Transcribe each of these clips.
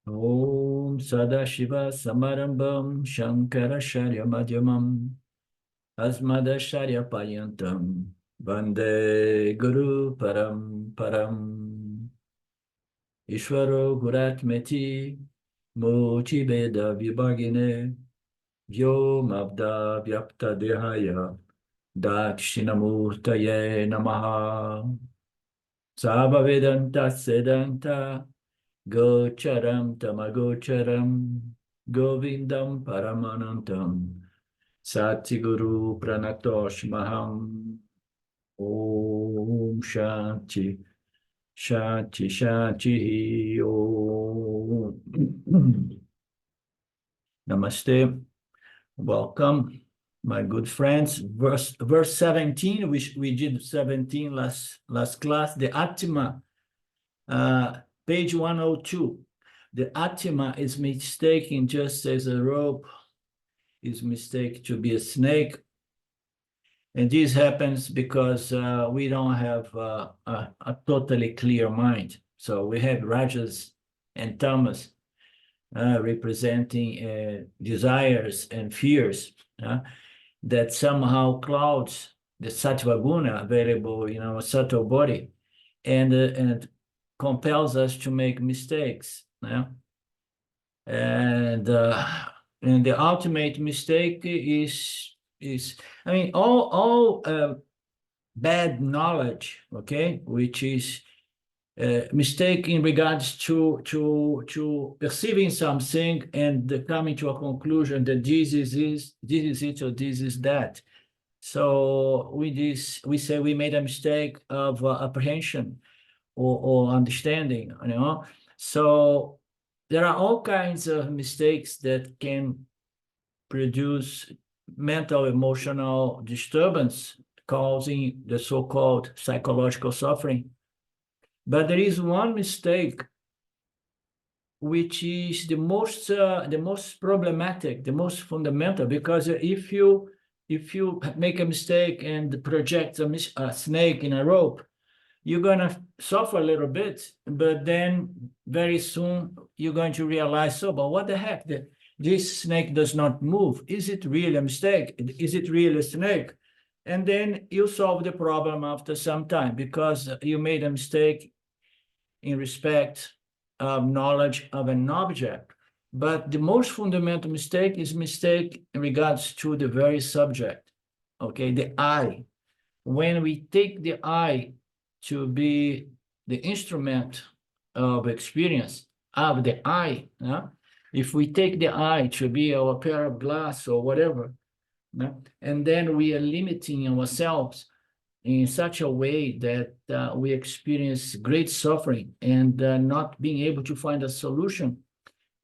Om Sadashiva Samarambam Shankaracharya Madhyamam Asmadacharya Paryantam Vande Guru Param Param Ishvaro Guratmeti Mochi Veda Vibhagine Vyomabda Vyapta Dehaya Dakshinamurtaye Namaha Sava Vedanta Sedanta Gocharam Tamagocharam Govindam Paramanantam Satiguru Pranatosh Maham Om Shanti Shanti Shanti Om Namaste. Welcome, my good friends. Verse 17, which we did 17 last class, the Atma, page 102. The Atma is mistaken just as a rope is mistaken to be a snake. And this happens because we don't have a totally clear mind. So we have Rajas and Tamas representing desires and fears that somehow clouds the sattva guna available in our subtle body and compels us to make mistakes. And the ultimate mistake is I mean all bad knowledge, okay, which is mistake in regards to perceiving something and coming to a conclusion that this is it or this is that. So we say we made a mistake of apprehension or understanding, So there are all kinds of mistakes that can produce mental emotional disturbance, causing the so-called psychological suffering. But there is one mistake which is the most problematic, the most fundamental, because if you make a mistake and project a snake in a rope, you're going to suffer a little bit, but then very soon you're going to realize, so, but what the heck? This snake does not move. Is it really a mistake? Is it really a snake? And then you solve the problem after some time because you made a mistake in respect of knowledge of an object. But the most fundamental mistake is mistake in regards to the very subject, okay, the I. When we take the I to be the instrument of experience of the I, if we take the I to be our pair of glass or whatever, and then we are limiting ourselves in such a way that we experience great suffering and not being able to find a solution,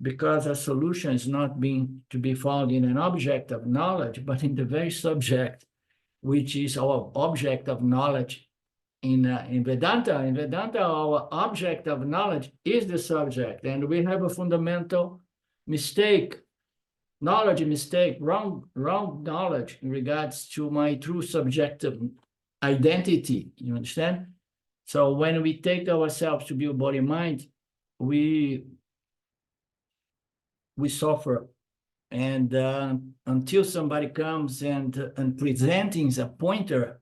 because a solution is not being to be found in an object of knowledge, but in the very subject, which is our object of knowledge in Vedanta. In Vedanta, our object of knowledge is the subject, and we have a fundamental mistake, knowledge mistake, wrong knowledge in regards to my true subjective identity. You understand? So when we take ourselves to be a body mind, we suffer, and until somebody comes and presenting a pointer,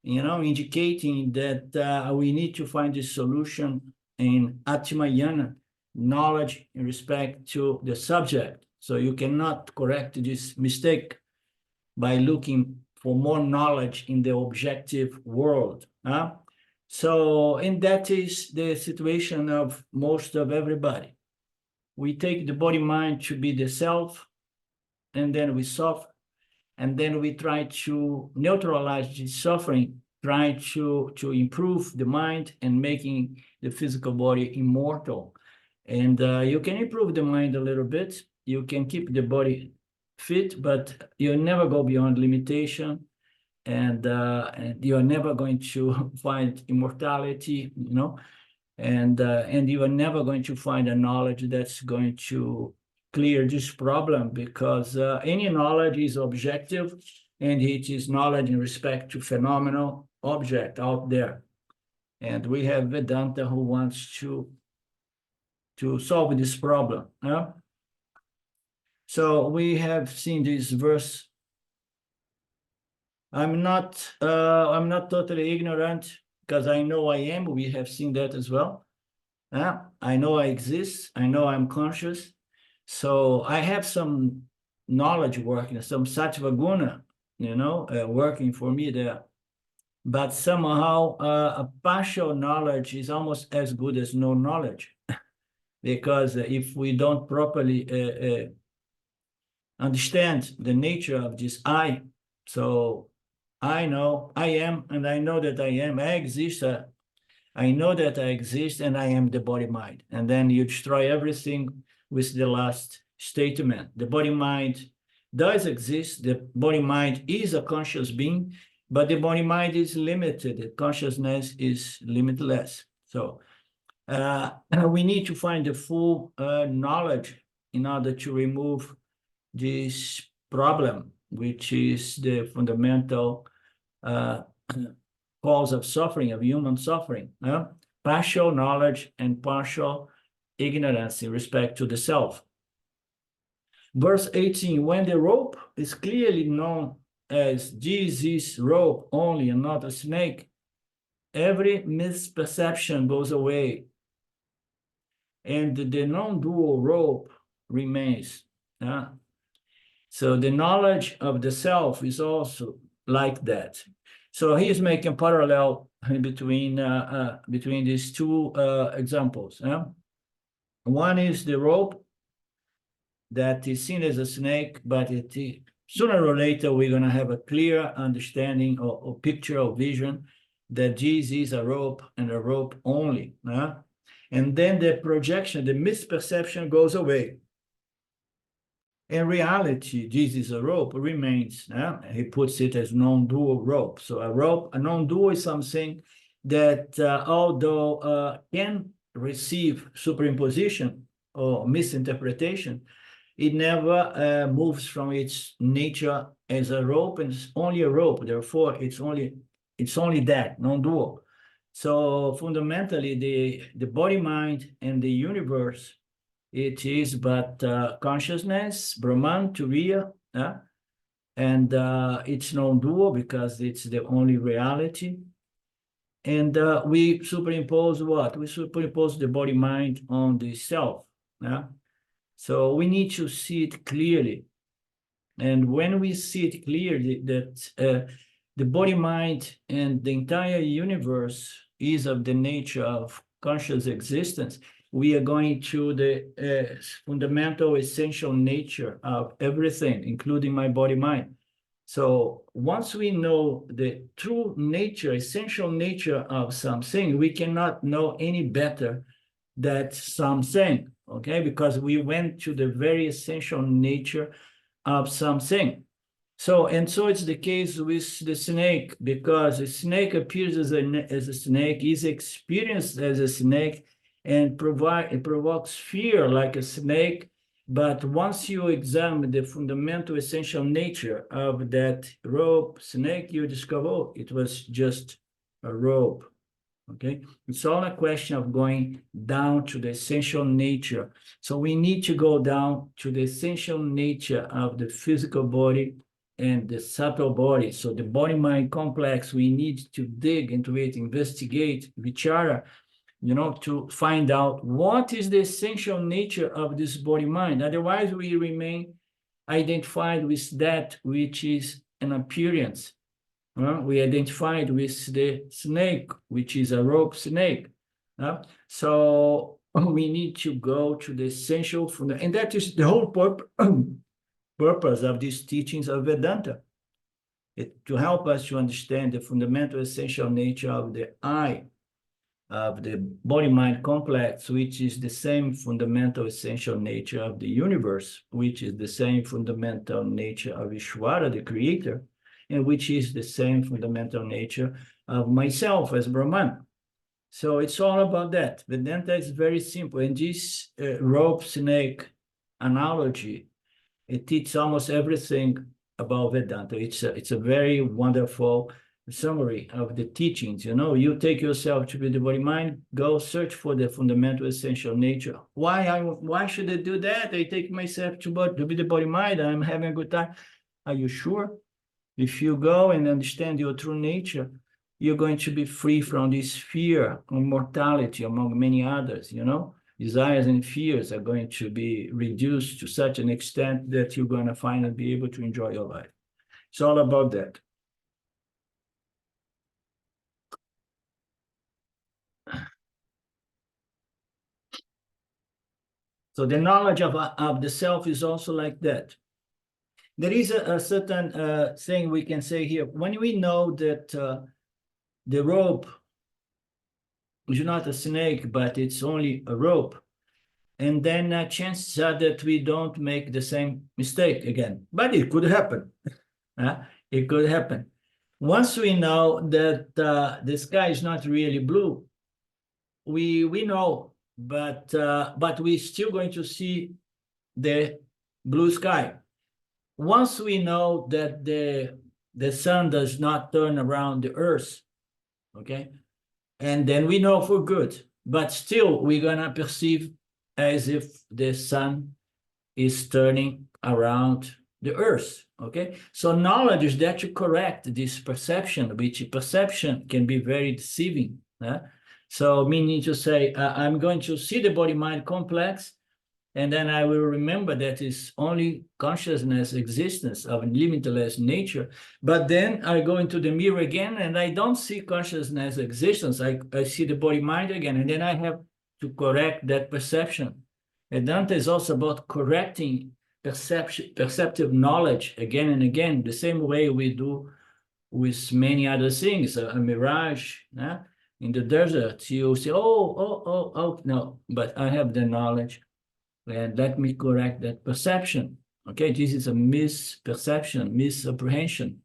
indicating that we need to find a solution in Atmayana, knowledge in respect to the subject. So you cannot correct this mistake by looking for more knowledge in the objective world. So, and that is the situation of most of everybody. We take the body mind to be the self, and then we suffer. And then we try to neutralize the suffering, try to improve the mind and making the physical body immortal. And you can improve the mind a little bit. You can keep the body fit, but you'll never go beyond limitation. And you're never going to find immortality, and you are never going to find a knowledge that's going to clear this problem, because any knowledge is objective, and it is knowledge in respect to phenomenal object out there. And we have Vedanta who wants to to solve this problem. So we have seen this verse. I'm not totally ignorant, because I know I am. We have seen that as well. I know I exist. I know I'm conscious. So I have some knowledge working, some sattva guna, working for me there. But somehow a partial knowledge is almost as good as no knowledge, because if we don't properly understand the nature of this I, so I know I am, and I know that I am, I exist, I know that I exist, and I am the body-mind. And then you destroy everything with the last statement. The body-mind does exist, the body-mind is a conscious being, but the body-mind is limited, the consciousness is limitless. So we need to find the full knowledge in order to remove this problem, which is the fundamental cause of suffering, of human suffering. Partial knowledge and partial ignorance in respect to the self. Verse 18, when the rope is clearly known as this is rope only and not a snake, every misperception goes away, and the non-dual rope remains. So the knowledge of the self is also like that. So he is making parallel between these two examples. One is the rope that is seen as a snake, but sooner or later we're going to have a clear understanding or picture or vision that this is a rope and a rope only. And then the projection, the misperception goes away. In reality, this is a rope remains. He puts it as non-dual rope. So a non-dual is something that although can receive superimposition or misinterpretation, it never moves from its nature as a rope, and it's only a rope. Therefore, it's only that, non-dual. So fundamentally, the body, mind, and the universe, it is but consciousness, Brahman, Turiya, and it's non-dual because it's the only reality. And we superimpose what? We superimpose the body, mind on the self. So we need to see it clearly. And when we see it clearly that the body, mind, and the entire universe is of the nature of conscious existence, we are going to the fundamental, essential nature of everything, including my body, mind. So once we know the true nature, essential nature of something, we cannot know any better that something, okay? Because we went to the very essential nature of something. So it's the case with the snake, because a snake appears as a snake, is experienced as a snake, and it provokes fear like a snake. But once you examine the fundamental essential nature of that rope snake, you discover, oh, it was just a rope. Okay, it's all a question of going down to the essential nature. So we need to go down to the essential nature of the physical body and the subtle body. So the body-mind complex, we need to dig into it, investigate, vichara, to find out what is the essential nature of this body-mind. Otherwise, we remain identified with that which is an appearance. We identified with the snake, which is a rope snake. So we need to go to the essential, and that is the whole purpose of these teachings of Vedanta, to help us to understand the fundamental essential nature of the I, of the body-mind complex, which is the same fundamental essential nature of the universe, which is the same fundamental nature of Ishvara, the creator, and which is the same fundamental nature of myself as Brahman. So it's all about that. Vedanta is very simple. And this rope snake analogy, it teaches almost everything about Vedanta. It's a very wonderful summary of the teachings. You take yourself to be the body mind, go search for the fundamental essential nature. Why should I do that? I take myself to be the body mind, I'm having a good time. Are you sure? If you go and understand your true nature, you're going to be free from this fear of mortality, among many others. Desires and fears are going to be reduced to such an extent that you're going to finally be able to enjoy your life. It's all about that. So the knowledge of the self is also like that. There is a certain thing we can say here. When we know that the rope is not a snake, but it's only a rope, and then chances are that we don't make the same mistake again. But it could happen. It could happen. Once we know that the sky is not really blue, we know, but we're still going to see the blue sky. Once we know that the sun does not turn around the earth, okay, and then we know for good, but still we're gonna perceive as if the sun is turning around the earth, okay? So knowledge is that you correct this perception, which perception can be very deceiving. So meaning to say, I'm going to see the body-mind complex, and then I will remember that it's only consciousness existence of limitless nature. But then I go into the mirror again, and I don't see consciousness existence. I see the body-mind again, and then I have to correct that perception. Vedanta is also about correcting perceptive knowledge again and again, the same way we do with many other things. A mirage, in the desert, you say, oh, no, but I have the knowledge, and let me correct that perception. Okay, this is a misperception, misapprehension.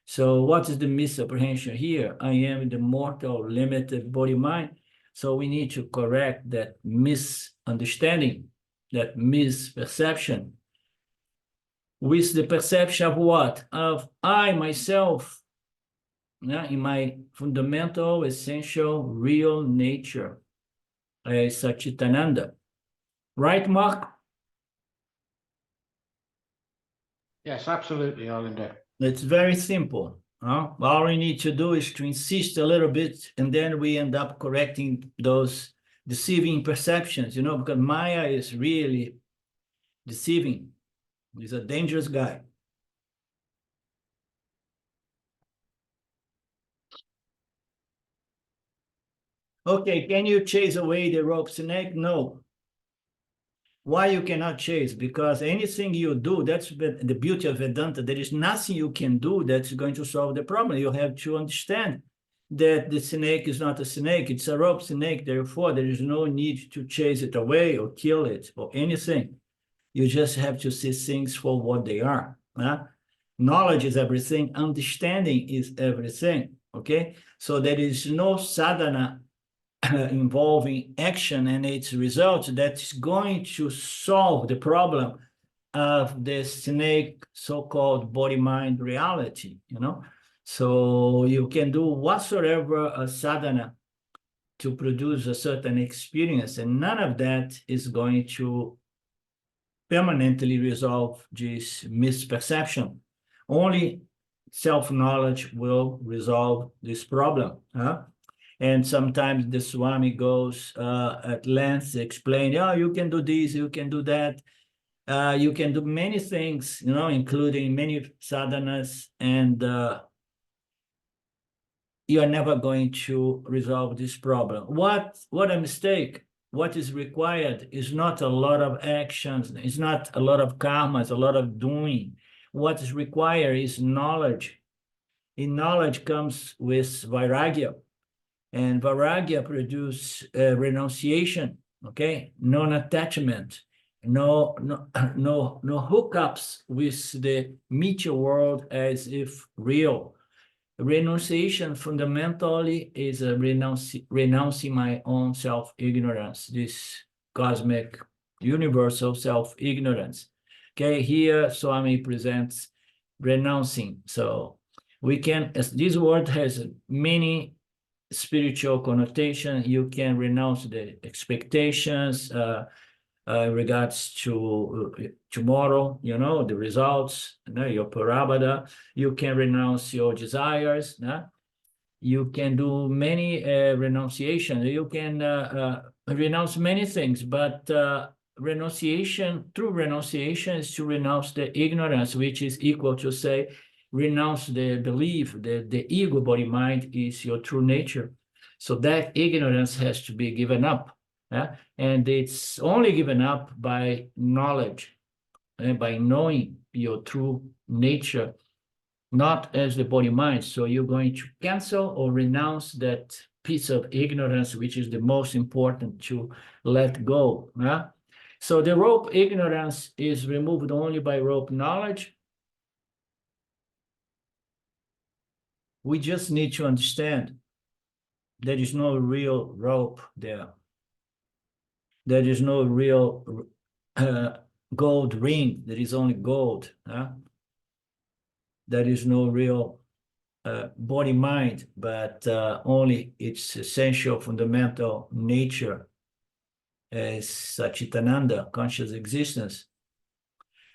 So what is the misapprehension here? I am the mortal, limited body-mind. So we need to correct that misunderstanding, that misperception, with the perception of what? Of I, myself, in my fundamental, essential, real nature, as Satchitananda. Right, Mark? Yes, absolutely, Islander. It's very simple. All we need to do is to insist a little bit, and then we end up correcting those deceiving perceptions, because Maya is really deceiving. He's a dangerous guy. Okay, can you chase away the rope snake? No. Why you cannot chase? Because anything you do, that's the beauty of Vedanta. There is nothing you can do that's going to solve the problem. You have to understand that the snake is not a snake, it's a rope snake. Therefore, there is no need to chase it away or kill it or anything. You just have to see things for what they are. Knowledge is everything. Understanding is everything. Okay? So there is no sadhana involving action and its results that's going to solve the problem of the snake so-called body-mind reality, So you can do whatsoever a sadhana to produce a certain experience, and none of that is going to permanently resolve this misperception. Only self-knowledge will resolve this problem. And sometimes the Swami goes at length explain, you can do this, you can do that. You can do many things, including many sadhanas, and you are never going to resolve this problem. What a mistake. What is required is not a lot of actions, it's not a lot of karma, it's a lot of doing. What is required is knowledge. In knowledge comes with vairagya. And vairagya produce renunciation, okay? Non-attachment, no hookups with the meteor world as if real. Renunciation fundamentally is a renouncing my own self-ignorance, this cosmic universal self-ignorance. Okay, here Swami presents renouncing. So We can, as this word has many spiritual connotation. You can renounce the expectations in regards to tomorrow, you know, the results, you know, your parabada. You can renounce your desires. You can do many renunciation. You can renounce many things, but renunciation, true renunciation is to renounce the ignorance, which is equal to say, renounce the belief that the ego body mind is your true nature. So that ignorance has to be given up. And it's only given up by knowledge, by knowing your true nature, not as the body mind. So you're going to cancel or renounce that piece of ignorance, which is the most important to let go. So the rope ignorance is removed only by rope knowledge. We just need to understand there is no real rope there. There is no real gold ring. There is only gold. There is no real body mind, but only its essential fundamental nature as Satchitananda, conscious existence.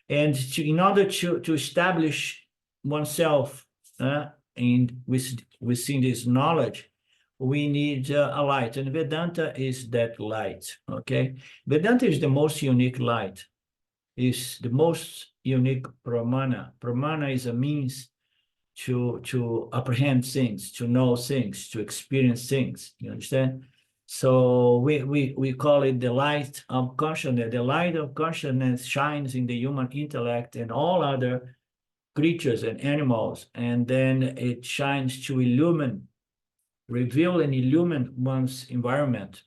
And in order to establish oneself within this knowledge, we need a light, and Vedanta is that light, okay? Vedanta is the most unique light, is the most unique pramana. Pramana is a means to apprehend things, to know things, to experience things, you understand? So we call it the light of consciousness. The light of consciousness shines in the human intellect and all other creatures and animals, and then it shines to illumine, reveal and illumine one's environment.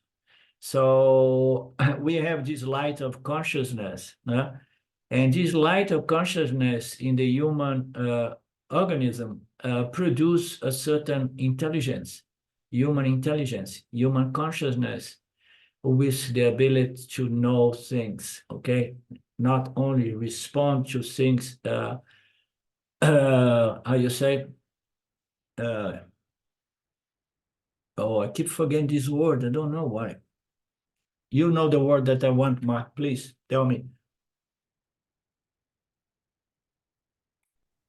So we have this light of consciousness, and this light of consciousness in the human organism produce a certain intelligence, human consciousness, with the ability to know things, okay? Not only respond to things, how you say, oh, I keep forgetting this word, I don't know why. You know the word that I want, Mark, please tell me.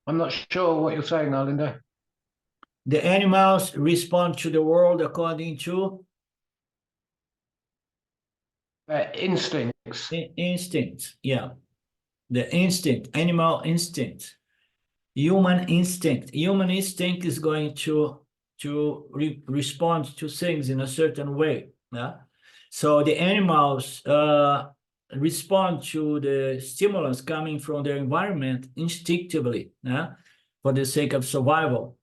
I'm not sure what you're saying, Arlindo. The animals respond to the world according to Instincts. Instincts, yeah. The instinct, animal instinct, human instinct. Human instinct is going to respond to things in a certain way. So the animals respond to the stimulus coming from their environment instinctively, for the sake of survival.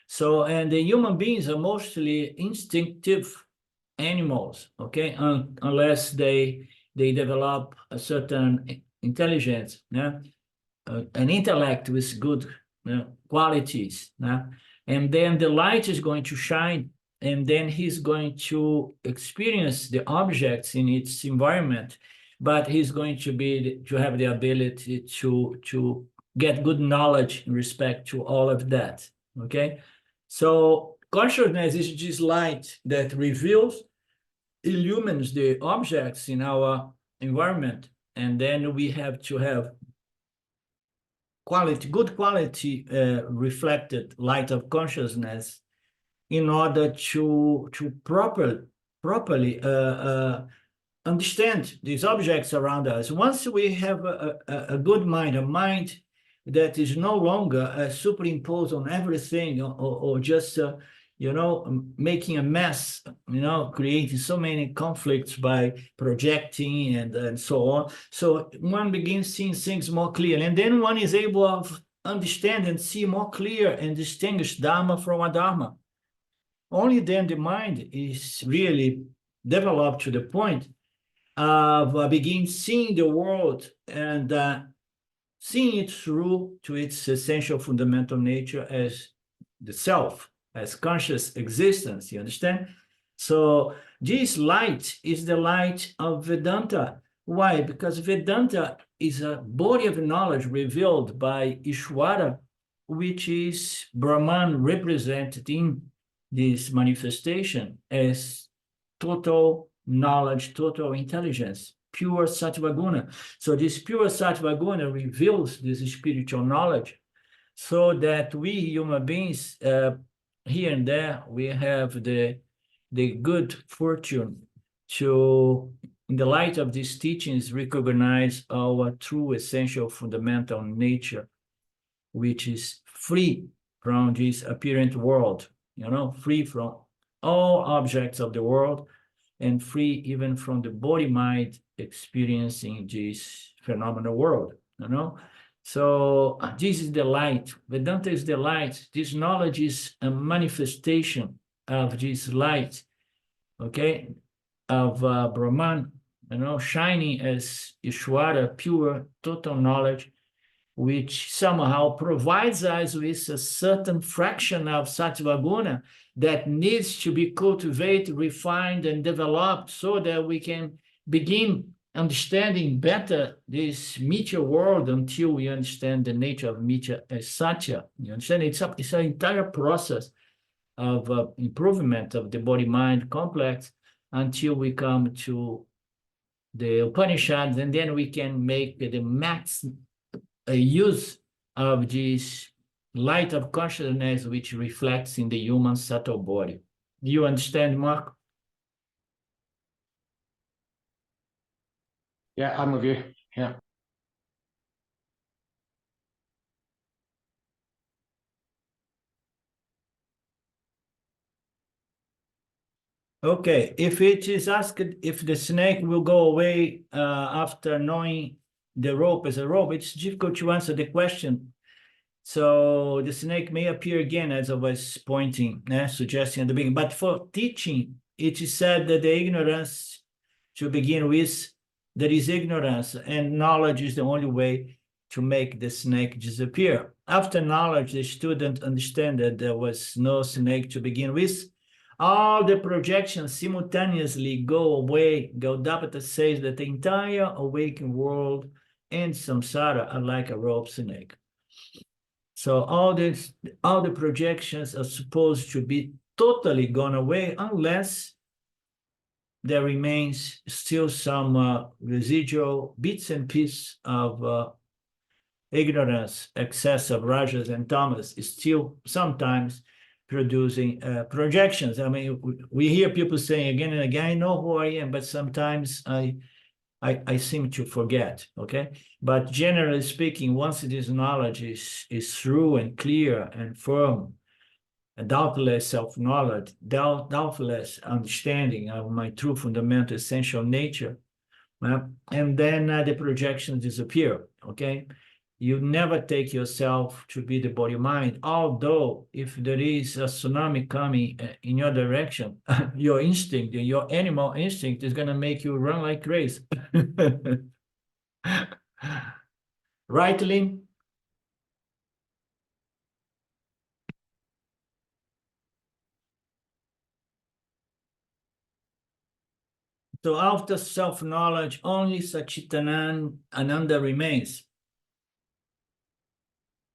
So, and the human beings are mostly instinctive animals, okay, unless they develop a certain intelligence, an intellect with good qualities, and then the light is going to shine, and then he's going to experience the objects in its environment, but he's going to have the ability to get good knowledge in respect to all of that, okay? So consciousness is this light that reveals, illumines the objects in our environment, and then we have to have good quality reflected light of consciousness in order to properly understand these objects around us. Once we have a good mind, a mind that is no longer superimposed on everything, or just making a mess, creating so many conflicts by projecting and so on. So one begins seeing things more clearly, and then one is able to understand and see more clear and distinguish Dharma from Adharma. Only then the mind is really developed to the point of begin seeing the world and seeing it through to its essential fundamental nature as the self, as conscious existence, you understand? So this light is the light of Vedanta. Why? Because Vedanta is a body of knowledge revealed by Ishvara, which is Brahman represented in this manifestation as total knowledge, total intelligence, pure sattva guna. So this pure sattva guna reveals this spiritual knowledge, so that we human beings, here and there, we have the good fortune to, in the light of these teachings, recognize our true essential fundamental nature, which is free from this apparent world, free from all objects of the world, and free even from the body-mind experiencing this phenomenal world, So this is the light. Vedanta is the light. This knowledge is a manifestation of this light, okay, of Brahman, shining as Ishvara, pure, total knowledge, which somehow provides us with a certain fraction of sattva guna that needs to be cultivated, refined, and developed so that we can begin understanding better this Mithya world until we understand the nature of Mithya as Satya. You understand? It's an entire process of improvement of the body-mind complex until we come to the Upanishads, and then we can make the max use of this light of consciousness which reflects in the human subtle body. You understand, Mark? Yeah, I'm with you. Yeah. Okay, if it is asked if the snake will go away after knowing the rope as a rope, it's difficult to answer the question. So the snake may appear again, as I was suggesting at the beginning. But for teaching, it is said that the ignorance, to begin with, there is ignorance, and knowledge is the only way to make the snake disappear. After knowledge, the student understands that there was no snake to begin with. All the projections simultaneously go away. Gaudapada says that the entire awakened world and samsara are like a rope snake. So all the projections are supposed to be totally gone away unless there remains still some residual bits and pieces of ignorance, excess of rajas and tamas is still sometimes producing projections. I mean, we hear people saying again and again, I know who I am, but sometimes I seem to forget, okay? But generally speaking, once this knowledge is true and clear and firm, a doubtless self-knowledge, doubtless understanding of my true fundamental essential nature, and then the projections disappear, okay? You never take yourself to be the body-mind, although if there is a tsunami coming in your direction, your instinct, your animal instinct is going to make you run like crazy. Right, Lynn? So after self-knowledge, only Satchitananda remains.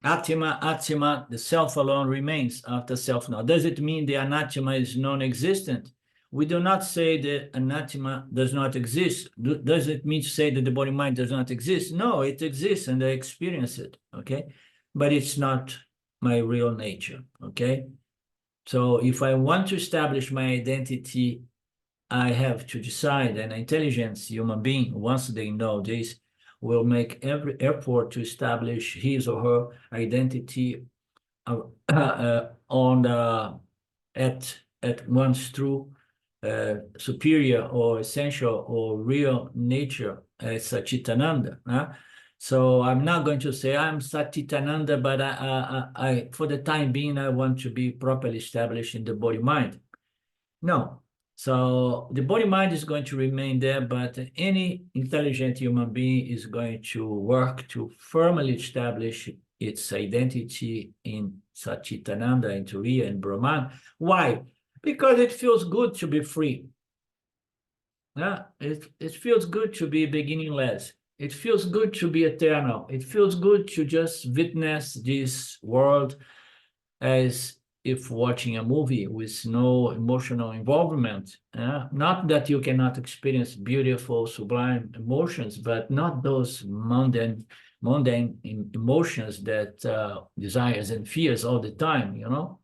Atma, the self alone remains after self-knowledge. Does it mean the anatma is non-existent? We do not say that anatma does not exist. Does it mean to say that the body-mind does not exist? No, it exists and I experience it, okay? But it's not my real nature, okay? So if I want to establish my identity, I have to decide, and intelligence human being, once they know this, will make every effort to establish his or her identity at one's true superior or essential or real nature as Satchitananda. So I'm not going to say I'm Satchitananda, but I for the time being, I want to be properly established in the body-mind. No. So the body-mind is going to remain there, but any intelligent human being is going to work to firmly establish its identity in Satchitananda, in Turiya, and Brahman. Why? Because it feels good to be free. Yeah, it feels good to be beginningless. It feels good to be eternal. It feels good to just witness this world as if watching a movie with no emotional involvement. Not that you cannot experience beautiful, sublime emotions, but not those mundane emotions that desires and fears all the time, you know?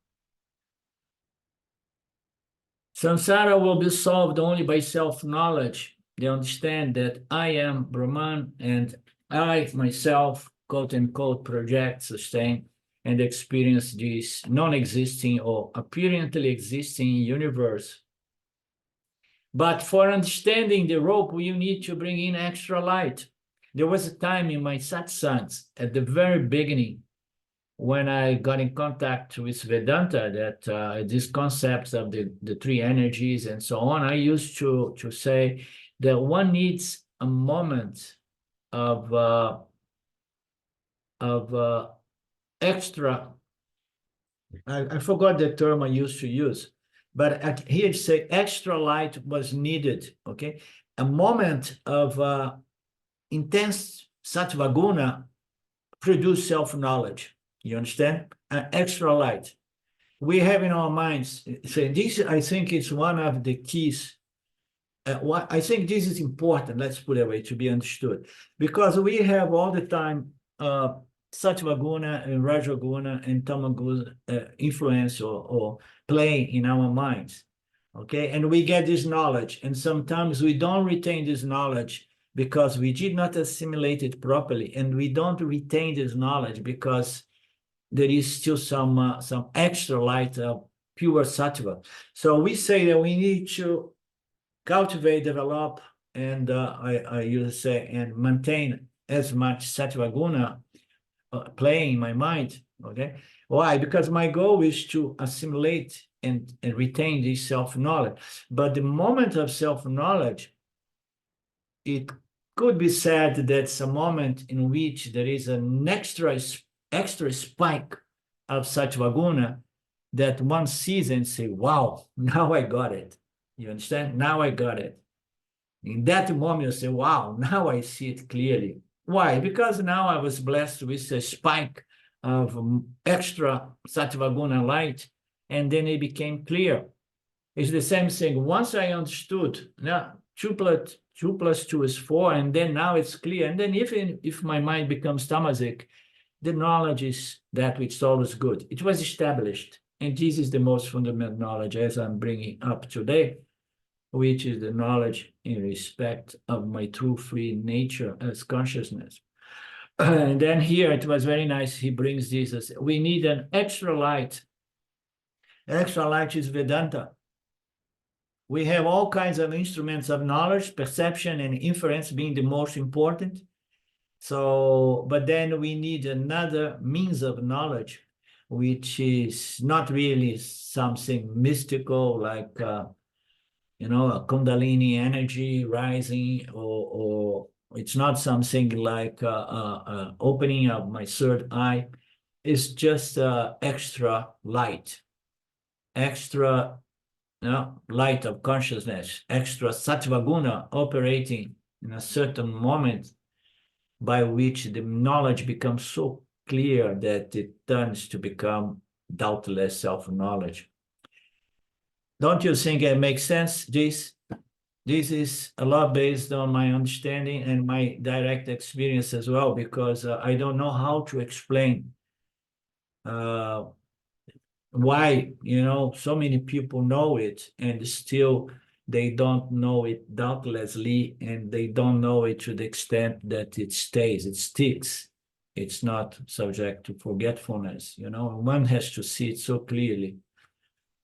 Samsara will be solved only by self-knowledge. They understand that I am Brahman and I myself, quote unquote, project, sustain, and experience this non-existing or apparently existing universe. But for understanding the rope, you need to bring in extra light. There was a time in my satsangs at the very beginning when I got in contact with Vedanta, that these concepts of the three energies and so on, I used to say that one needs a moment of extra. I forgot the term I used to use, but here it say extra light was needed. Okay, a moment of intense sattva guna produce self-knowledge. You understand? Extra light. We have in our minds, so this, I think, is one of the keys. I think this is important, let's put it away, to be understood. Because we have all the time Sattva Guna and Raja Guna and Tamaguna influence or play in our minds. Okay, and we get this knowledge, and sometimes we don't retain this knowledge because we did not assimilate it properly, and we don't retain this knowledge because there is still some extra light of pure sattva. So we say that we need to cultivate, develop, and I usually say, and maintain as much sattva guna playing in my mind. Okay, why? Because my goal is to assimilate and retain this self-knowledge. But the moment of self-knowledge, it could be said that it's a moment in which there is an extra spike of sattva guna that one sees and say, wow, now I got it. You understand? Now I got it. In that moment, you say, wow, now I see it clearly. Why? Because now I was blessed with a spike of extra sattva guna light, and then it became clear. It's the same thing. Once I understood, now 2 + 2 is 4, and then now it's clear. And then if my mind becomes tamasic, the knowledge is that which is always good. It was established. And this is the most fundamental knowledge as I'm bringing up today, which is the knowledge in respect of my true free nature as consciousness. And then here it was very nice. He brings this as we need an extra light. Extra light is Vedanta. We have all kinds of instruments of knowledge, perception and inference being the most important. So, but then we need another means of knowledge, which is not really something mystical like, a Kundalini energy rising, or it's not something like opening of my third eye. It's just extra light, extra light of consciousness, extra sattva guna operating in a certain moment by which the knowledge becomes so clear that it turns to become doubtless self-knowledge. Don't you think it makes sense, this? This is a lot based on my understanding and my direct experience as well, because I don't know how to explain why, so many people know it and still they don't know it doubtlessly, and they don't know it to the extent that it stays, it sticks. It's not subject to forgetfulness, one has to see it so clearly.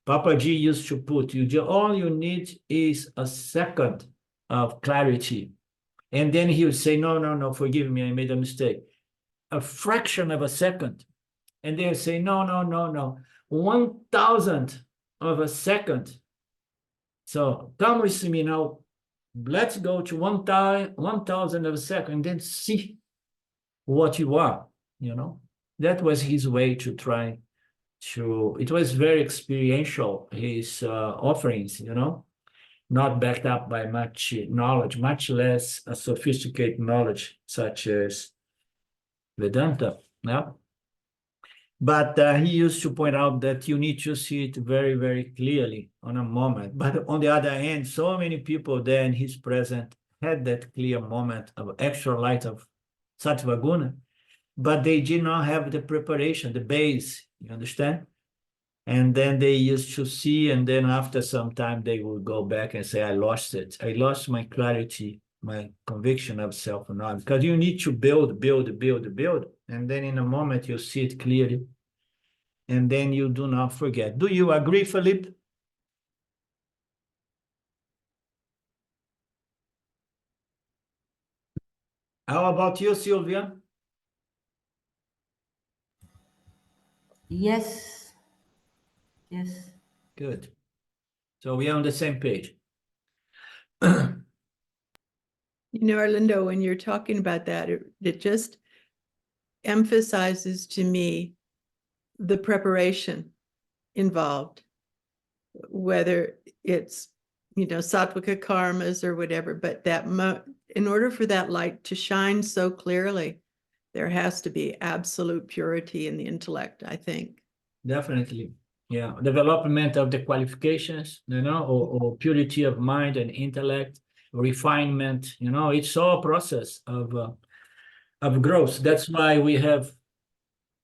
Papaji used to put, all you need is a second of clarity. And then he would say, no, forgive me, I made a mistake. A fraction of a second. And they'll say, no, 1,000th of a second. So come with me now. Let's go to 1,000 of a second and then see what you are, That was his way to try to, it was very experiential, his offerings, not backed up by much knowledge, much less a sophisticated knowledge such as Vedanta. Yeah. But he used to point out that you need to see it very, very clearly on a moment. But on the other hand, so many people there in his present had that clear moment of extra light of Sattva Guna, but they did not have the preparation, the base, you understand? And then they used to see, and then after some time, they would go back and say, I lost it. I lost my clarity, my conviction of self-knowledge. Because you need to build. And then in a moment, you see it clearly. And then you do not forget. Do you agree, Felipe? How about you, Sylvia? Yes. Yes. Good. So we are on the same page. You know, Arlindo, when you're talking about that, it just emphasizes to me the preparation involved, whether it's, sattvika karmas or whatever, but in order for that light to shine so clearly, there has to be absolute purity in the intellect, I think. Definitely. Yeah. Development of the qualifications, or purity of mind and intellect, refinement, it's all a process of growth. That's why we have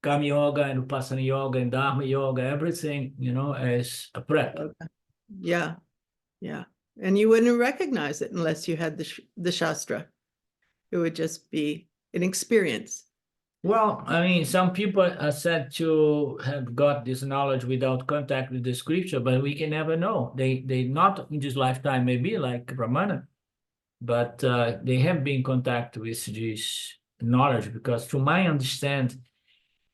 Karma Yoga and Upasana Yoga and Dharma Yoga, everything, as a prep. Yeah. Yeah. And you wouldn't recognize it unless you had the Shastra. It would just be an experience. Well, I mean, some people are said to have got this knowledge without contact with the scripture, but we can never know. They not in this lifetime, maybe like Ramana, but they have been in contact with this knowledge, because to my understand,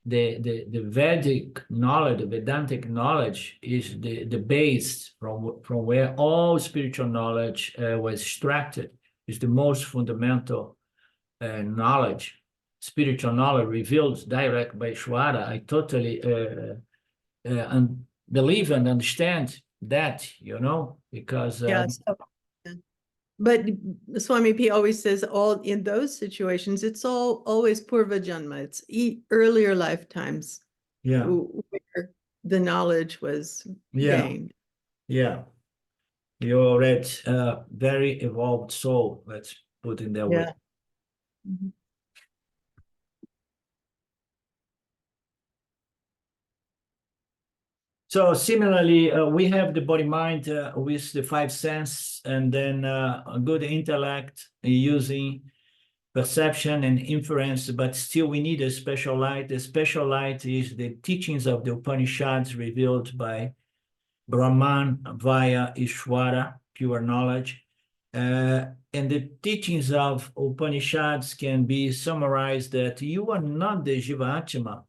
the Vedic knowledge, the Vedantic knowledge is the base from where all spiritual knowledge was extracted. It's the most fundamental knowledge. Spiritual knowledge revealed direct by Ishvara. I totally believe and understand that, because but Swami P always says all in those situations, it's always purva janma. It's earlier lifetimes where the knowledge was gained. Yeah. You're already very evolved soul, let's put it that way. Mm-hmm. So similarly, we have the body mind with the five senses, and then a good intellect using perception and inference, but still we need a special light. The special light is the teachings of the Upanishads revealed by Brahman via Ishvara, pure knowledge. And the teachings of Upanishads can be summarized that you are not the Jiva Atma.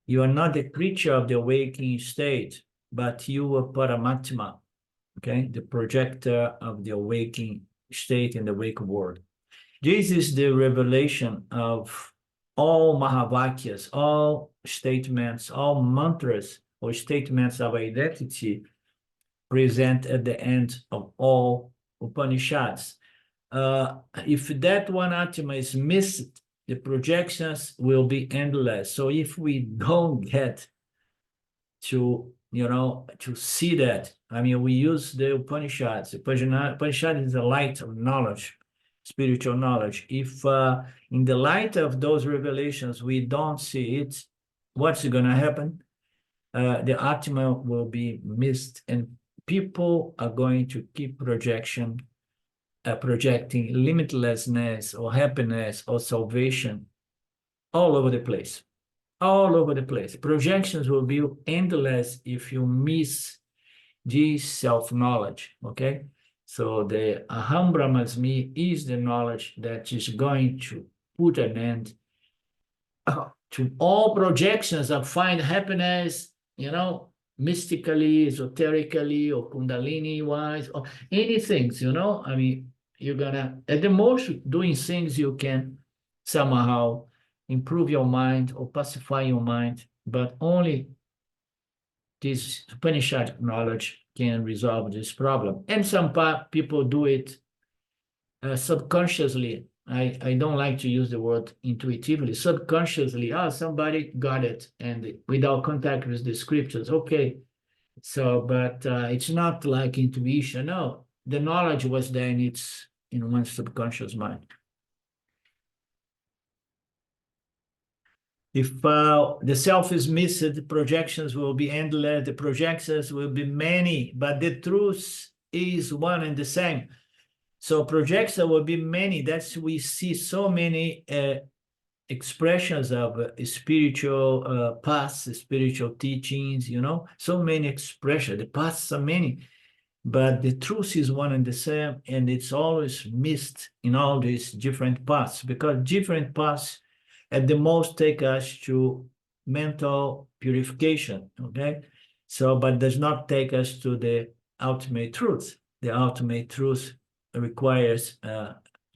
You are not the creature of the awakening state, but you are Paramatma, okay? The projector of the awakening state in the wake world. This is the revelation of all Mahavakyas, all statements, all mantras or statements of identity present at the end of all Upanishads. If that one Atma is missed, the projections will be endless. So if we don't get to, to see that, I mean, we use the Upanishads. Upanishad is a light of knowledge, spiritual knowledge. If in the light of those revelations, we don't see it, what's going to happen? The Atma will be missed, and people are going to keep projecting limitlessness or happiness or salvation all over the place. All over the place. Projections will be endless if you miss this self-knowledge, okay? So the Aham Brahmasmi is the knowledge that is going to put an end to all projections of find happiness, mystically, esoterically, or Kundalini-wise, or anything, I mean, you're gonna, at the most, doing things you can somehow improve your mind or pacify your mind, but only this Upanishad knowledge can resolve this problem. And some people do it subconsciously. I don't like to use the word intuitively. Subconsciously, somebody got it, and without contact with the scriptures. Okay, so but it's not like intuition. No, the knowledge was there, and it's in one's subconscious mind. If the self is missed, the projections will be endless, the projections will be many, but the truth is one and the same. So projections will be many. That's we see so many expressions of spiritual paths, spiritual teachings, you know, so many expressions. The paths are many, but the truth is one and the same, and it's always missed in all these different paths, because different paths at the most take us to mental purification, okay? So, but does not take us to the ultimate truth. The ultimate truth requires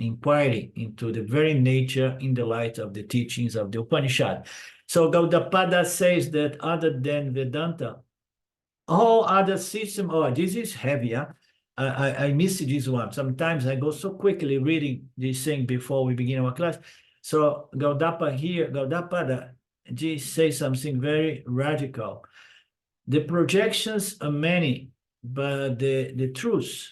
inquiry into the very nature in the light of the teachings of the Upanishad. So Gaudapada says that other than Vedanta, all other systems, this is heavier. I missed this one. Sometimes I go so quickly reading this thing before we begin our class. So Gaudapada says something very radical. The projections are many, but the truth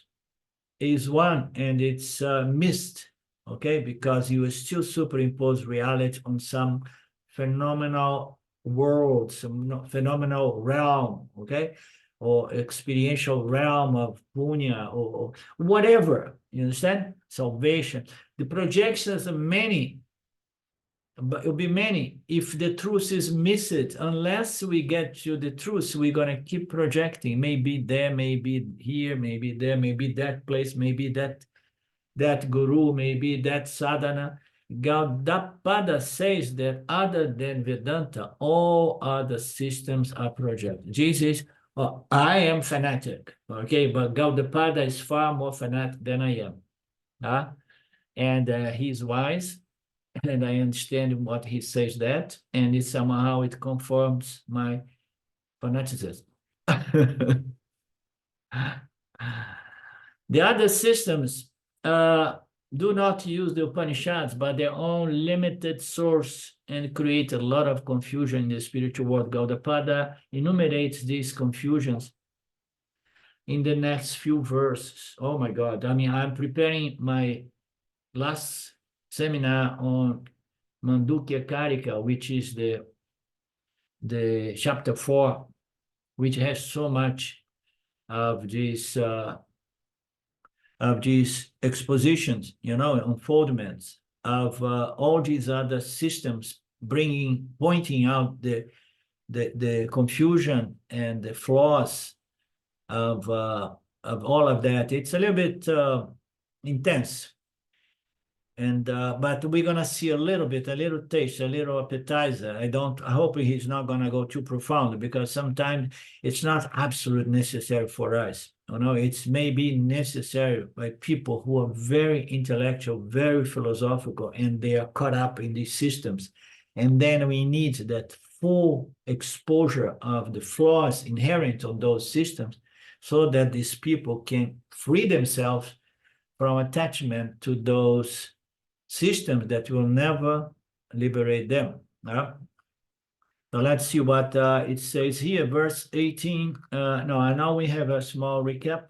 is one, and it's missed, okay? Because you still superimpose reality on some phenomenal world, some phenomenal realm, okay? Or experiential realm of punya, or whatever, you understand? Salvation. The projections are many, but it'll be many. If the truth is missed, unless we get to the truth, we're going to keep projecting. Maybe there, maybe here, maybe there, maybe that place, maybe that guru, maybe that sadhana. Gaudapada says that other than Vedanta, all other systems are projected. Jesus, I am fanatic, okay, but Gaudapada is far more fanatic than I am. And he's wise, and I understand what he says that, and it somehow it conforms my fanaticism. The other systems do not use the Upanishads, but their own limited source, and create a lot of confusion in the spiritual world. Gaudapada enumerates these confusions in the next few verses. Oh my God, I mean, I'm preparing my last seminar on Mandukya Karika, which is the chapter 4, which has so much of these expositions, you know, unfoldments of all these other systems, pointing out the confusion and the flaws of all of that. It's a little bit intense. And but we're gonna see a little taste, a little appetizer. I hope he's not gonna go too profound, because sometimes it's not absolutely necessary for us. You know, it's maybe necessary by people who are very intellectual, very philosophical, and they are caught up in these systems. And then we need that full exposure of the flaws inherent on those systems, so that these people can free themselves from attachment to those systems that will never liberate them. So let's see what it says here, verse 18. No, now we have a small recap.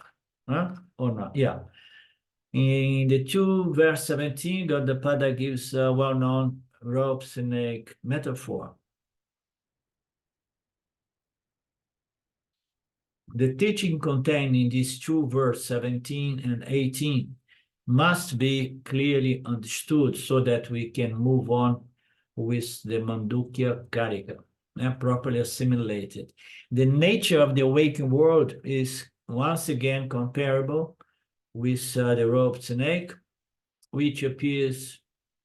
Or not? Yeah. In the 2 verse 17, Gaudapada gives a well-known rope snake metaphor. The teaching contained in these 2 verse 17 and 18 must be clearly understood, so that we can move on with the Mandukya Karika, properly assimilated. The nature of the awakened world is once again comparable with the robed snake, which appears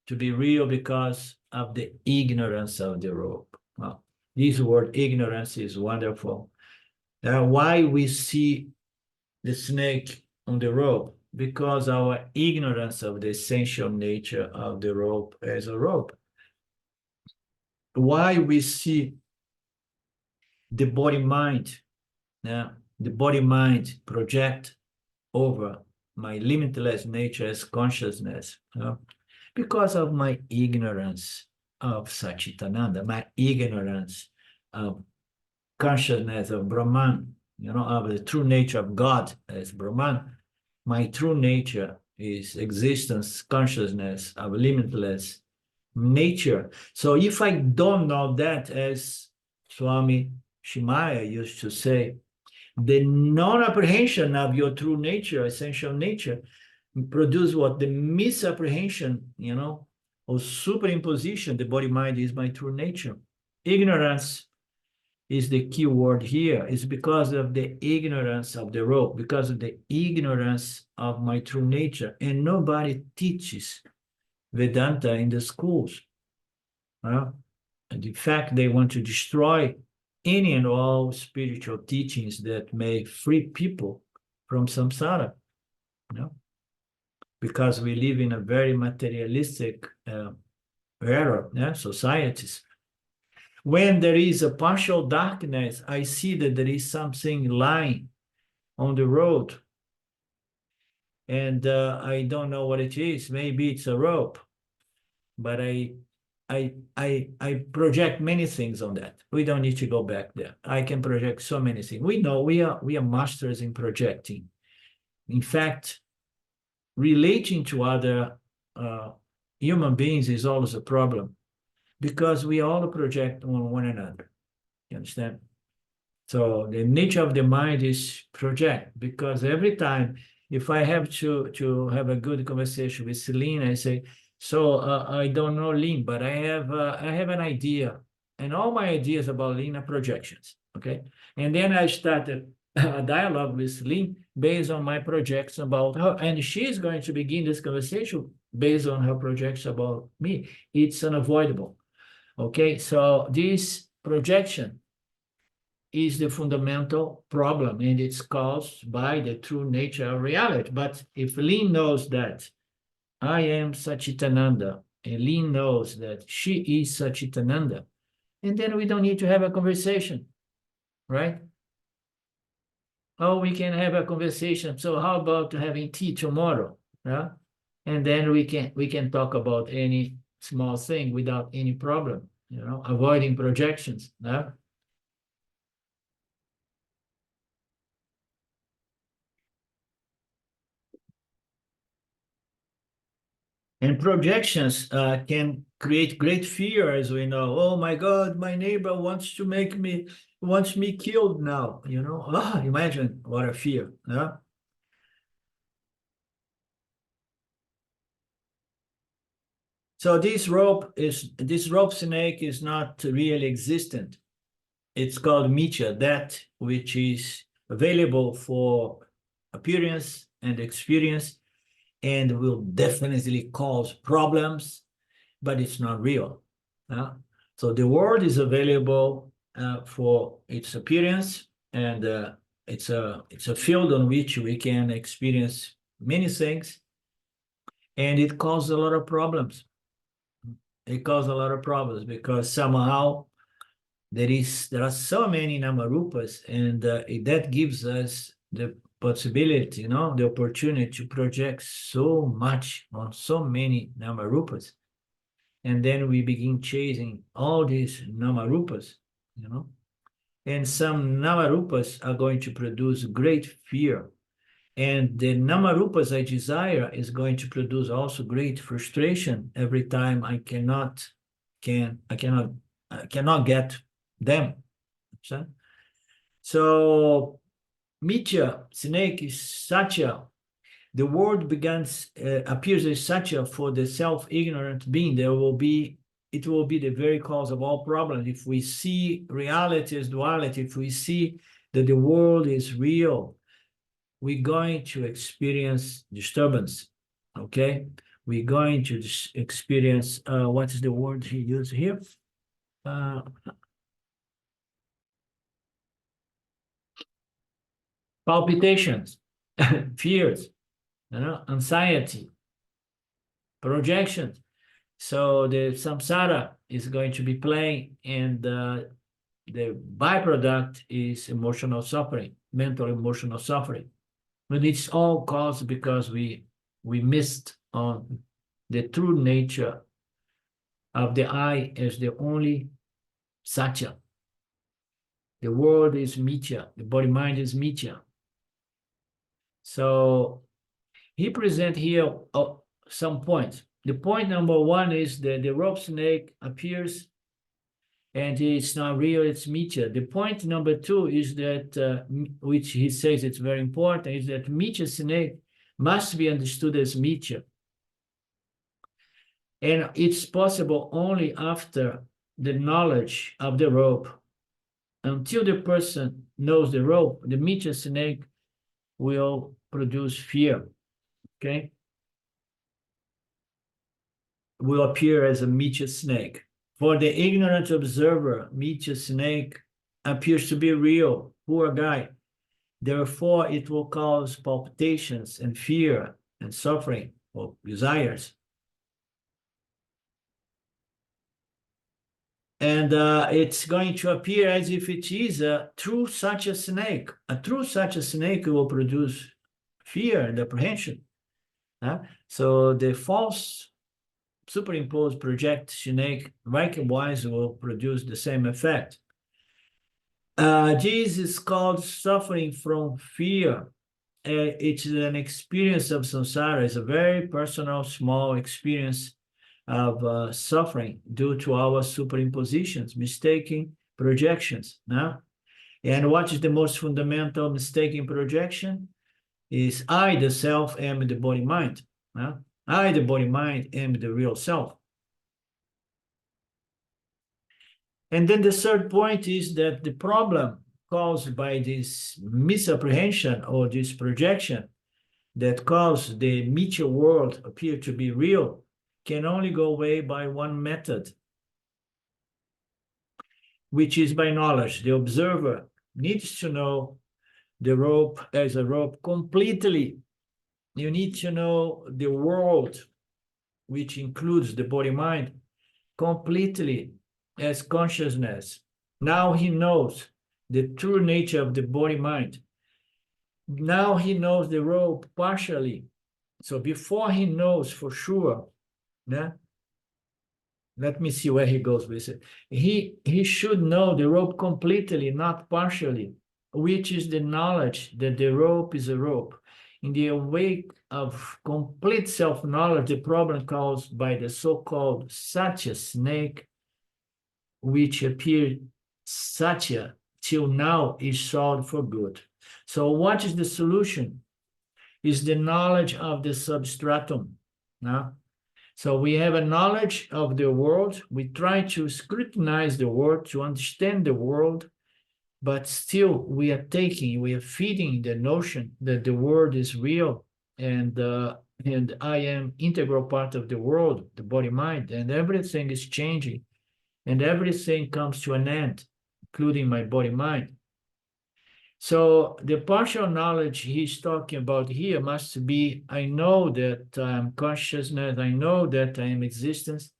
to be real because of the ignorance of the rope. Well, this word ignorance is wonderful. Why we see the snake on the rope? Because our ignorance of the essential nature of the rope as a rope. Why we see the body-mind the body-mind project over my limitless nature as consciousness, because of my ignorance of Satchitananda, my ignorance of consciousness of Brahman, of the true nature of God as Brahman. My true nature is existence, consciousness of limitless nature. So if I don't know that, as Swami Shimaya used to say, the non-apprehension of your true nature, essential nature, produce what? The misapprehension, or superimposition. The body-mind is my true nature. Ignorance is the key word here. It's because of the ignorance of the rope, because of the ignorance of my true nature. And nobody teaches Vedanta in the schools. And in fact, they want to destroy any and all spiritual teachings that may free people from samsara, because we live in a very materialistic era, societies. When there is a partial darkness, I see that there is something lying on the road, and I don't know what it is. Maybe it's a rope, but I project many things on that. We don't need to go back there. I can project so many things. We know we are masters in projecting. In fact, relating to other human beings is always a problem, because we all project on one another. You understand? So the nature of the mind is project, because every time, if I have to have a good conversation with Celine, I say, so I don't know Lynn, but I have an idea, and all my ideas about Lynn are projections, okay? And then I started a dialogue with Lynn based on my projections about her, and she's going to begin this conversation based on her projections about me. It's unavoidable, okay? So this projection is the fundamental problem, and it's caused by the true nature of reality. But if Lynn knows that I am Satchitananda, and Lynn knows that she is Satchitananda, and then we don't need to have a conversation, right? Oh, we can have a conversation. So how about having tea tomorrow? Yeah? And then we can talk about any small thing without any problem, avoiding projections. Yeah? And projections can create great fear, as we know. Oh my God, my neighbor wants me killed now. Imagine what a fear. Yeah? So this rope snake is not really existent. It's called mithya, that which is available for appearance and experience, and will definitely cause problems, but it's not real. So the world is available for its appearance, and it's a field on which we can experience many things, and it causes a lot of problems. It causes a lot of problems because somehow there are so many namarupas, and that gives us the possibility, the opportunity to project so much on so many namarupas. And then we begin chasing all these namarupas, and some namarupas are going to produce great fear. And the namarupas I desire is going to produce also great frustration every time I cannot get them. So mithya, snake, is satya. The word appears as satya for the self-ignorant being. It will be the very cause of all problems. If we see reality as duality, if we see that the world is real, we're going to experience disturbance, okay? We're going to experience, what is the word he used here? Palpitations, fears, anxiety, projections. So the samsara is going to be playing, and the byproduct is emotional suffering, mental emotional suffering. But it's all caused because we missed on the true nature of the I as the only satya. The world is mithya, the body-mind is mithya. So he presents here some points. The point number one is that the rope snake appears and it's not real, it's mithya. The point number two is that, which he says it's very important, is that mithya snake must be understood as mithya. And it's possible only after the knowledge of the rope. Until the person knows the rope, the mithya snake will produce fear, okay? Will appear as a mithya snake. For the ignorant observer, mithya snake appears to be real, poor guy. Therefore, it will cause palpitations and fear and suffering or desires. And it's going to appear as if it is a true such a snake. A true such a snake will produce fear and apprehension. So the false superimposed project snake likewise will produce the same effect. This is called suffering from fear. It's an experience of samsara. It's a very personal, small experience of suffering due to our superimpositions, mistaking projections. And what is the most fundamental mistaking projection? Is I, the self, am the body-mind. I, the body-mind, am the real self. And then the third point is that the problem caused by this misapprehension or this projection that caused the mithya world appear to be real can only go away by one method, which is by knowledge. The observer needs to know the rope as a rope completely. You need to know the world, which includes the body-mind, completely as consciousness. Now he knows the true nature of the body-mind. Now he knows the rope partially. So before he knows for sure, let me see where he goes with it. He should know the rope completely, not partially, which is the knowledge that the rope is a rope. In the wake of complete self-knowledge, the problem caused by the so-called satya snake, which appeared satya till now, is solved for good. So what is the solution? Is the knowledge of the substratum. So we have a knowledge of the world. We try to scrutinize the world, to understand the world, but still we are feeding the notion that the world is real and I am integral part of the world, the body-mind, and everything is changing and everything comes to an end, including my body-mind. So the partial knowledge he's talking about here must be, I know that I am consciousness, I know that I am existence,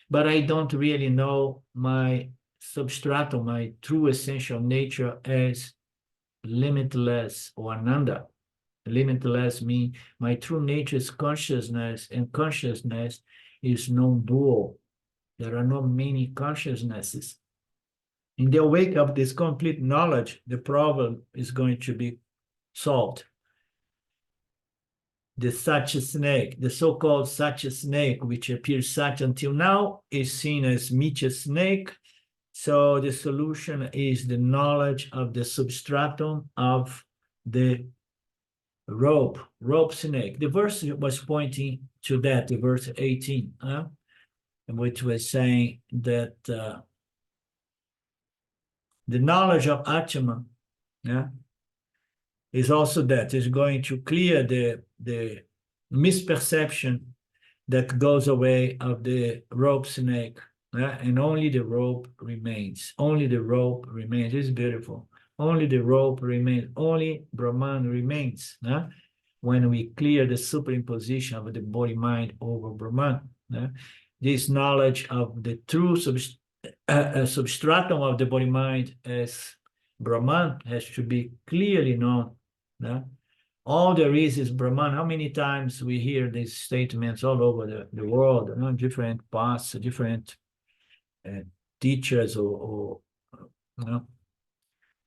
but I don't really know my substratum, my true essential nature as limitless or ananda. Limitless means my true nature is consciousness, and consciousness is non-dual. There are not many consciousnesses. In the wake of this complete knowledge, the problem is going to be solved. The Satya snake, the so-called Satya snake, which appears Satya until now, is seen as Mithya snake. So the solution is the knowledge of the substratum of the rope snake. The verse was pointing to that, the verse 18, which was saying that the knowledge of Atma is also that is going to clear the misperception that goes away of the rope snake, and only the rope remains. Only the rope remains. It's beautiful. Only the rope remains. Only Brahman remains. When we clear the superimposition of the body-mind over Brahman, this knowledge of the true a substratum of the body-mind as Brahman has to be clearly known. No? All there is Brahman. How many times we hear these statements all over the world, you know, different paths, different teachers or you know,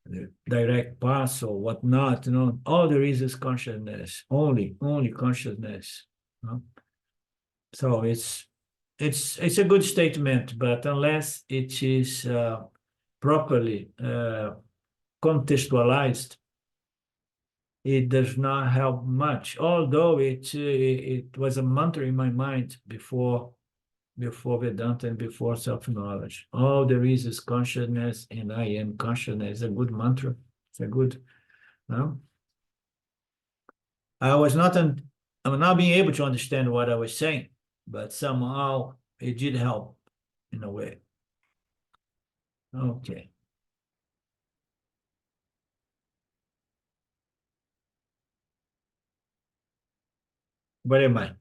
the direct paths or whatnot, you know, all there is consciousness, only consciousness. You know? So it's a good statement, but unless it is properly contextualized, it does not help much. Although it was a mantra in my mind before Vedanta and before self-knowledge. All there is consciousness, and I am consciousness. It's a good mantra. It's a good, no? I'm not being able to understand what I was saying, but somehow it did help in a way. Okay. Where am I?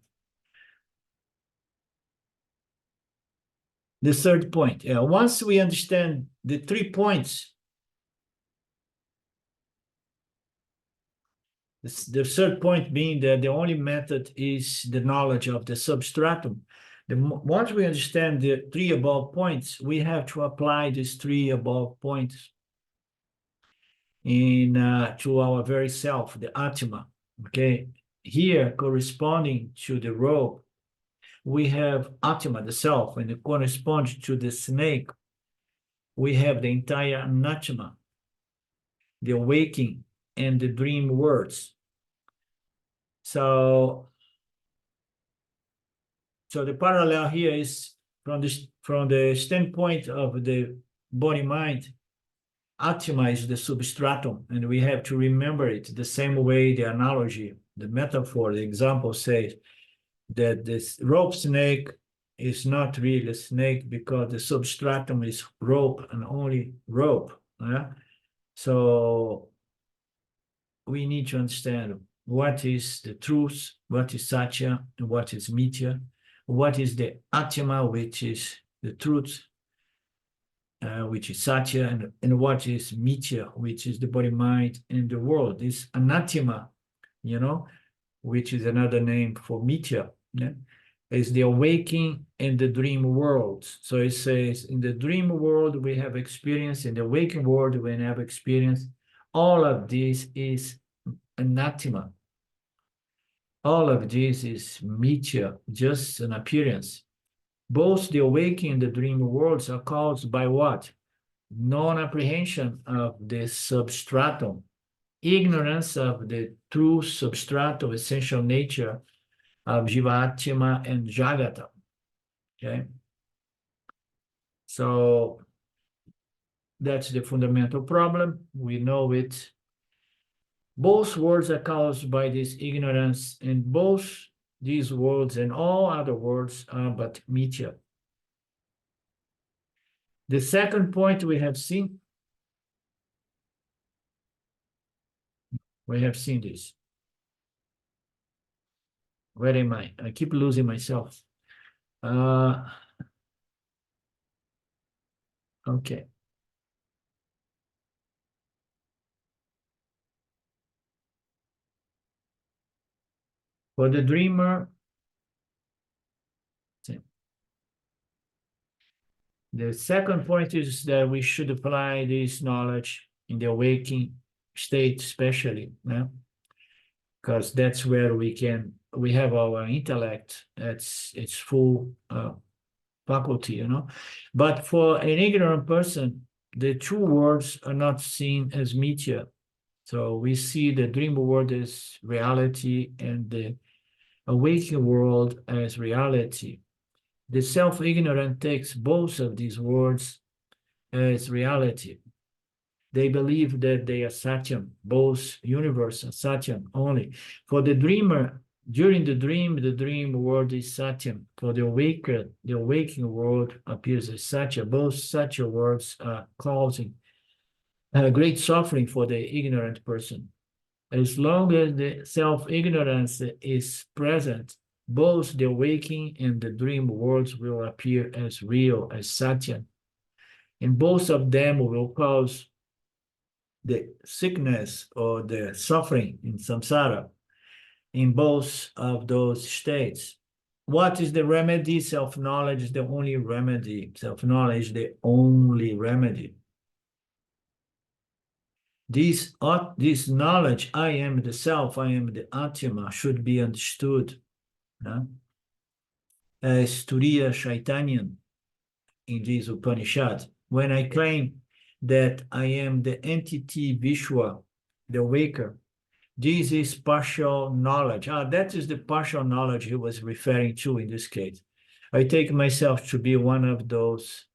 The third point. Once we understand the 3 points, the third point being that the only method is the knowledge of the substratum. Once we understand the 3 above points, we have to apply these 3 above points to our very self, the Atma. Okay, here corresponding to the rope, we have Atma, the self, and it corresponds to the snake. We have the entire Anatma, the waking and the dream words. So the parallel here is from the standpoint of the body-mind, Atma is the substratum, and we have to remember it the same way the analogy, the metaphor, the example says that this rope snake is not really a snake because the substratum is rope and only rope. So we need to understand what is the truth, what is Satya, and what is Mithya, what is the Atma, which is the truth, which is Satya, and what is Mithya, which is the body, mind, and the world. This Anatima, you know, which is another name for Mithya, is the awakening and the dream worlds. So it says, in the dream world we have experience, in the waking world we have experience. All of this is anathema. All of this is mithya, just an appearance. Both the awakening and the dream worlds are caused by what? Non-apprehension of the substratum, ignorance of the true substratum, essential nature of Jivatma and Jagata. Okay? So that's the fundamental problem. We know it. Both worlds are caused by this ignorance, and both these worlds and all other worlds are but mithya. The second point we have seen this. Where am I? I keep losing myself. Okay. For the dreamer, the second point is that we should apply this knowledge in the waking state, especially, because that's where we have our intellect at its full faculty, But for an ignorant person, the two worlds are not seen as mithya. So we see the dream world as reality and the awakening world as reality. The self-ignorant takes both of these worlds as reality. They believe that they are Satyam, both universe and Satyam only. For the dreamer, during the dream world is Satyam. For the awakening world appears as Satya. Both Satya worlds are causing great suffering for the ignorant person. As long as the self-ignorance is present, both the waking and the dream worlds will appear as real, as Satya. and both of them will cause the sickness or the suffering in samsara in both of those states. What is the remedy? Self-knowledge is the only remedy. Self-knowledge is the only remedy. This knowledge, I am the self, I am the Atma, should be understood as Turiya Shaitanyan in this Upanishad. When I claim that I am the entity Vishwa, the waker, this is partial knowledge. That is the partial knowledge he was referring to in this case. I take myself to be one of those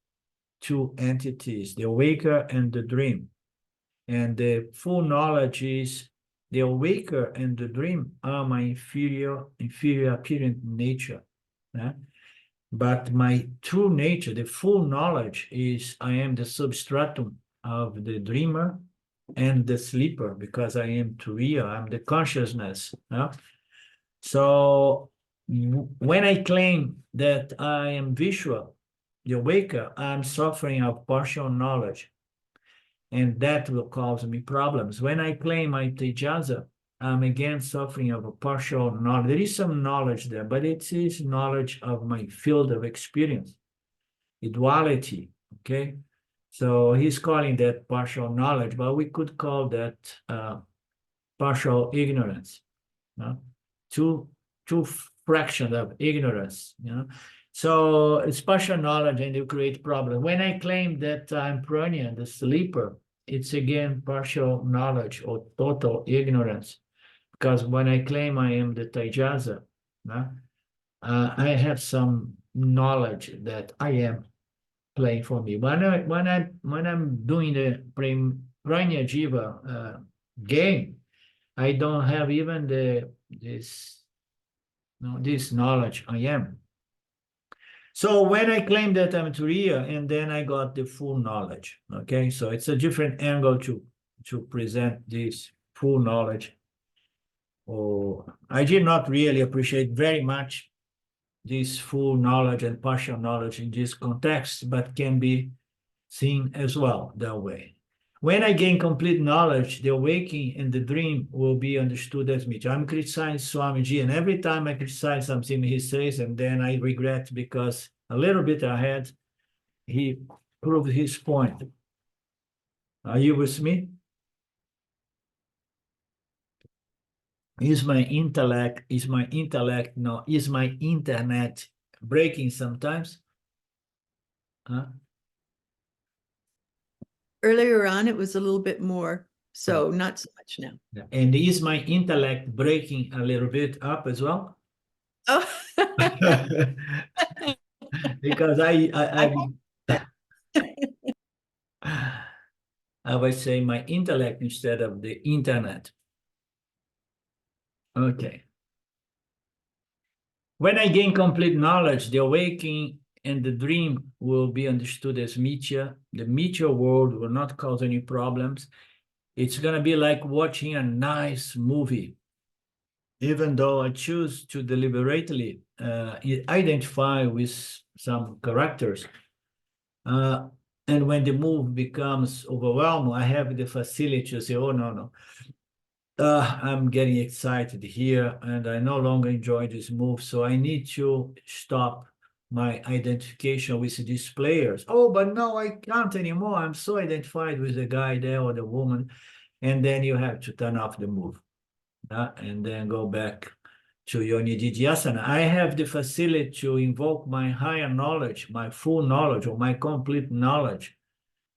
two entities, the waker and the dream. And the full knowledge is the waker and the dream are my inferior apparent nature. But my true nature, the full knowledge is I am the substratum of the dreamer and the sleeper, because I am Turiya, I'm the consciousness. So when I claim that I am Vishwa, the waker, I'm suffering of partial knowledge, and that will cause me problems. When I claim I'm Tejasa, I'm again suffering of a partial knowledge. There is some knowledge there, but it is knowledge of my field of experience, a duality, okay? So he's calling that partial knowledge, but we could call that partial ignorance. Two fractions of ignorance. So it's partial knowledge, and you create problems. When I claim that I'm Pranya, the sleeper, it's again partial knowledge or total ignorance. Because when I claim I am the Tejasa, I have some knowledge that I am playing for me. When I'm doing the Pranya Jiva game, I don't have even this knowledge I am. So when I claim that I'm Turiya, and then I got the full knowledge, okay? So it's a different angle to present this full knowledge. I did not really appreciate very much this full knowledge and partial knowledge in this context, but can be seen as well that way. When I gain complete knowledge, the waking and the dream will be understood as me. I'm criticizing Swamiji, and every time I criticize something he says, and then I regret because a little bit ahead, he proved his point. Are you with me? Is my internet breaking sometimes? Earlier on, it was a little bit more, so not so much now. And is my intellect breaking a little bit up as well? Oh. Because I would say my intellect instead of the internet. Okay. When I gain complete knowledge, the awakening and the dream will be understood as Mithya. The Mithya world will not cause any problems. It's going to be like watching a nice movie. Even though I choose to deliberately identify with some characters. And when the move becomes overwhelming, I have the facility to say, oh, no. I'm getting excited here, and I no longer enjoy this move, so I need to stop my identification with these players. Oh, but no, I can't anymore. I'm so identified with the guy there or the woman, and then you have to turn off the move, and then go back to your Nididhyasana. I have the facility to invoke my higher knowledge, my full knowledge, or my complete knowledge,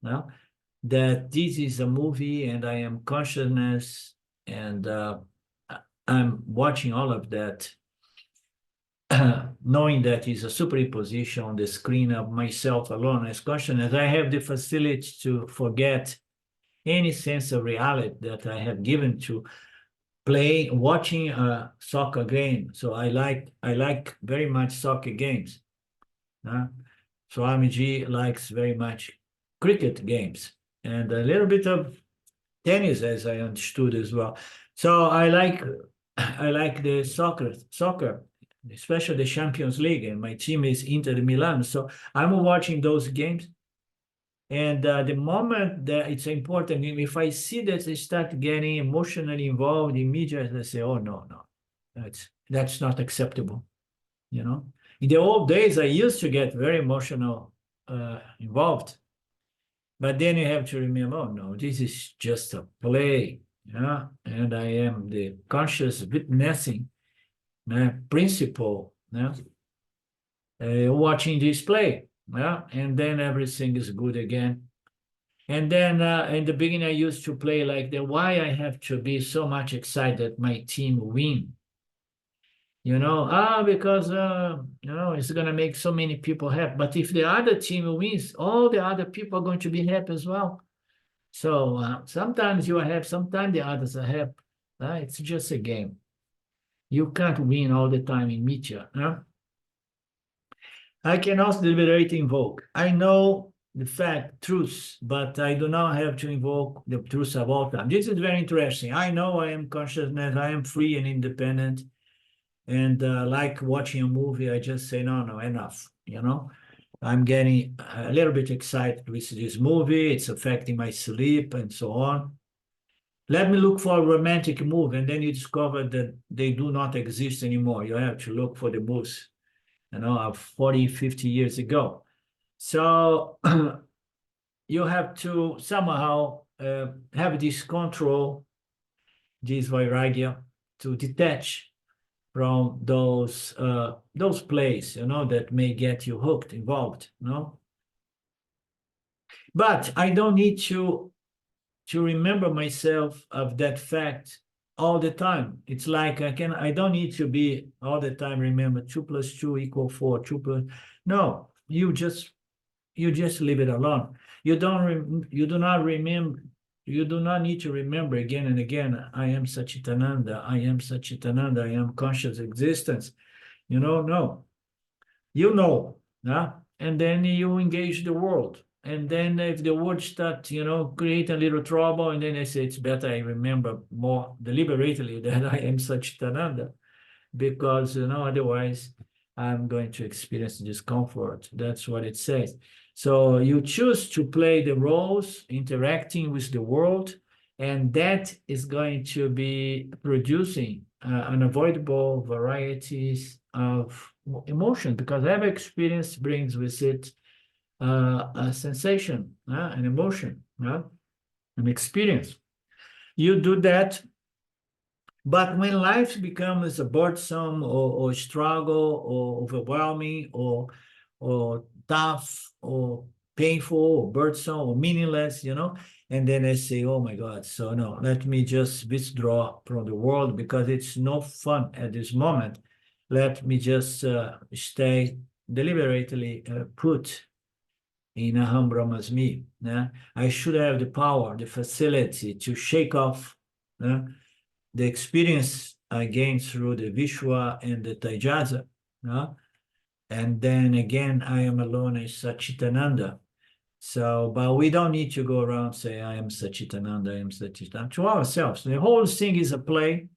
that this is a movie, and I am consciousness. And I'm watching all of that, knowing that is a superposition on the screen of myself alone as consciousness. I have the facility to forget any sense of reality that I have given to watching a soccer game. So I like very much soccer games. So Swamiji likes very much cricket games and a little bit of tennis, as I understood as well. So I like the soccer, especially the Champions League, and my team is Inter Milan. So I'm watching those games, And the moment that it's important, if I see that they start getting emotionally involved immediately, I say, oh, no, that's not acceptable, you know? In the old days, I used to get very emotional involved. But then you have to remember, oh, no, this is just a play, yeah? And I am the conscious witnessing principle, yeah? Watching this play, yeah? And then everything is good again. And then in the beginning, I used to play like that. Why I have to be so much excited that my team win? You know, because you know, it's gonna make so many people happy. But if the other team wins, all the other people are going to be happy as well. So sometimes you are happy, sometimes the others are happy. It's just a game. You can't win all the time in media. I can also deliberate invoke. I know the fact, truths, but I do not have to invoke the truths of all time. This is very interesting. I know I am consciousness, I am free and independent. And like watching a movie, I just say, no, enough, you know? I'm getting a little bit excited with this movie. It's affecting my sleep and so on. Let me look for a romantic movie, and then you discover that they do not exist anymore. You have to look for the movies, you know, of 40, 50 years ago. So you have to somehow have this control, this vairagya, to detach from those plays, you know, that may get you hooked, involved, you know. But I don't need to remember myself of that fact all the time. It's like I don't need to be all the time remember 2 + 2 = 4, 2 plus. No, you just leave it alone. You do not remember. You do not need to remember again and again, I am Satchitananda, I am Satchitananda, I am conscious existence. You know, no. You know, yeah? And then you engage the world. And then if the world start, you know, create a little trouble, and then I say it's better I remember more deliberately that I am Satchitananda, because, you know, otherwise I'm going to experience discomfort. That's what it says. So you choose to play the roles, interacting with the world, and that is going to be producing unavoidable varieties of emotion, because every experience brings with it a sensation, an emotion, an experience. You do that. But when life becomes a burdensome or struggle or overwhelming or tough or painful or burdensome or meaningless, you know, and then I say, oh my God, so no, let me just withdraw from the world because it's no fun at this moment. Let me just stay deliberately put in Aham Brahmasmi. I should have the power, the facility to shake off the experience I gained through the Vishwa and the Taijasa, and then again, I am alone as Satchitananda. So, but we don't need to go around say, I am Satchitananda, I am Satchitananda, to ourselves. The whole thing is a play.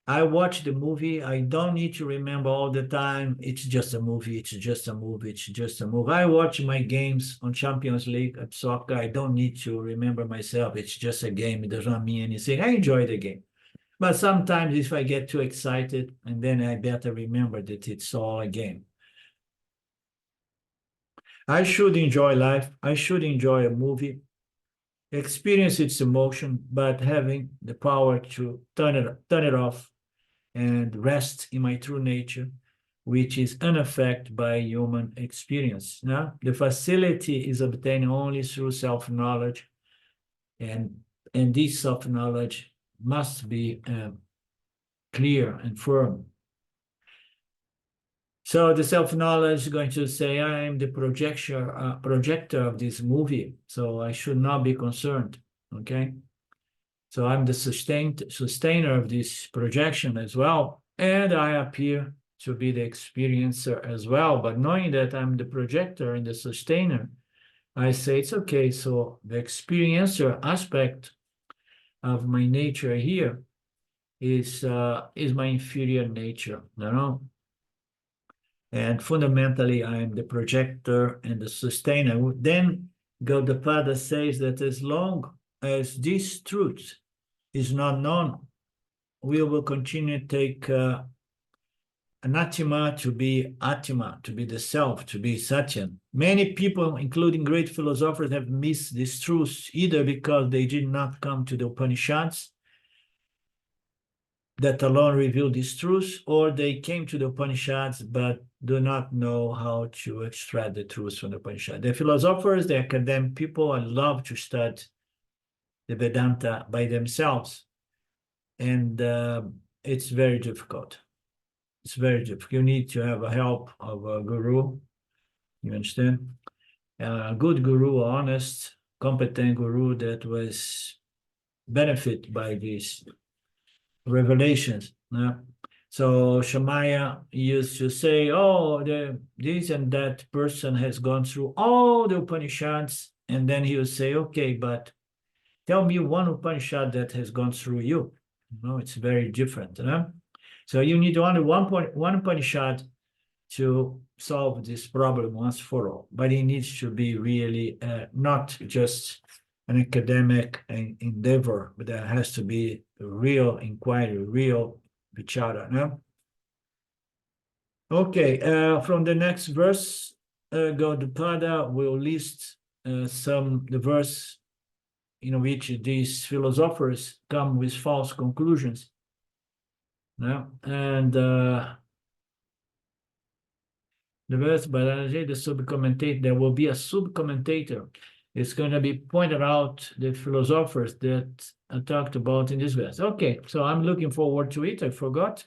I watch the movie. I don't need to remember all the time. It's just a movie. It's just a movie. It's just a movie. I watch my games on Champions League at soccer. I don't need to remember myself. It's just a game. It does not mean anything. I enjoy the game. But sometimes if I get too excited, and then I better remember that it's all a game. I should enjoy life. I should enjoy a movie, experience its emotion, but having the power to turn it off and rest in my true nature, which is unaffected by human experience. The facility is obtained only through self-knowledge, and this self-knowledge must be clear and firm. So the self-knowledge is going to say, I am the projector of this movie, so I should not be concerned, okay? So I'm the sustainer of this projection as well, and I appear to be the experiencer as well. But knowing that I'm the projector and the sustainer, I say it's okay. So the experiencer aspect of my nature here is my inferior nature, you know. And fundamentally, I am the projector and the sustainer. Then Gaudapada says that as long as this truth is not known, we will continue to take anathema to be Atma, to be the self, to be Satyan. Many people, including great philosophers, have missed this truth either because they did not come to the Upanishads that alone reveal this truth, or they came to the Upanishads but do not know how to extract the truth from the Upanishad. The philosophers, the academic people, love to study the Vedanta by themselves, and it's very difficult. It's very difficult. You need to have a help of a guru. You understand? A good guru, honest, competent guru that was benefit by these revelations. So Shamaya used to say, oh, this and that person has gone through all the Upanishads, and then he would say, okay, but tell me one Upanishad that has gone through you. It's very different. So you need only one Upanishad to solve this problem once for all, but it needs to be really not just an academic endeavor, but there has to be a real inquiry, real vichara. No? Okay, from the next verse, Gaudapada will list the verse in which these philosophers come with false conclusions. And the verse, but the sub-commentator, there will be a sub-commentator. It's going to be pointed out the philosophers that I talked about in this verse. Okay, so I'm looking forward to it. I forgot.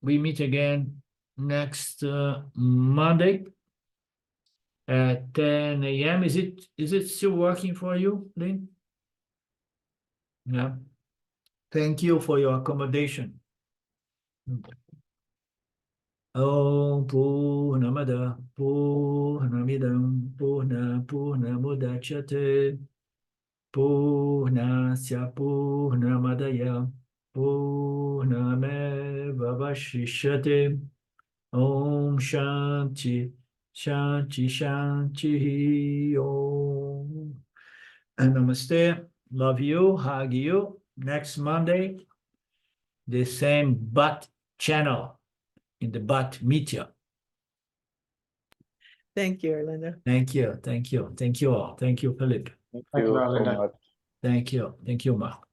We meet again next Monday at 10 a.m. Is it still working for you, Lynn? Yeah. Thank you for your accommodation. Om Purnamada Purnamidam Purnamudachyate Purnasya Purnamadaya Purnameva Vashishyate. Om Shanti Shanti Shanti Om. And namaste. Love you. Hug you. Next Monday, the same but channel in the but media. Thank you, Orlando. Thank you. Thank you. Thank you all. Thank you, Philip. Thank you, so Linda. much. Thank you. Thank you, Mark.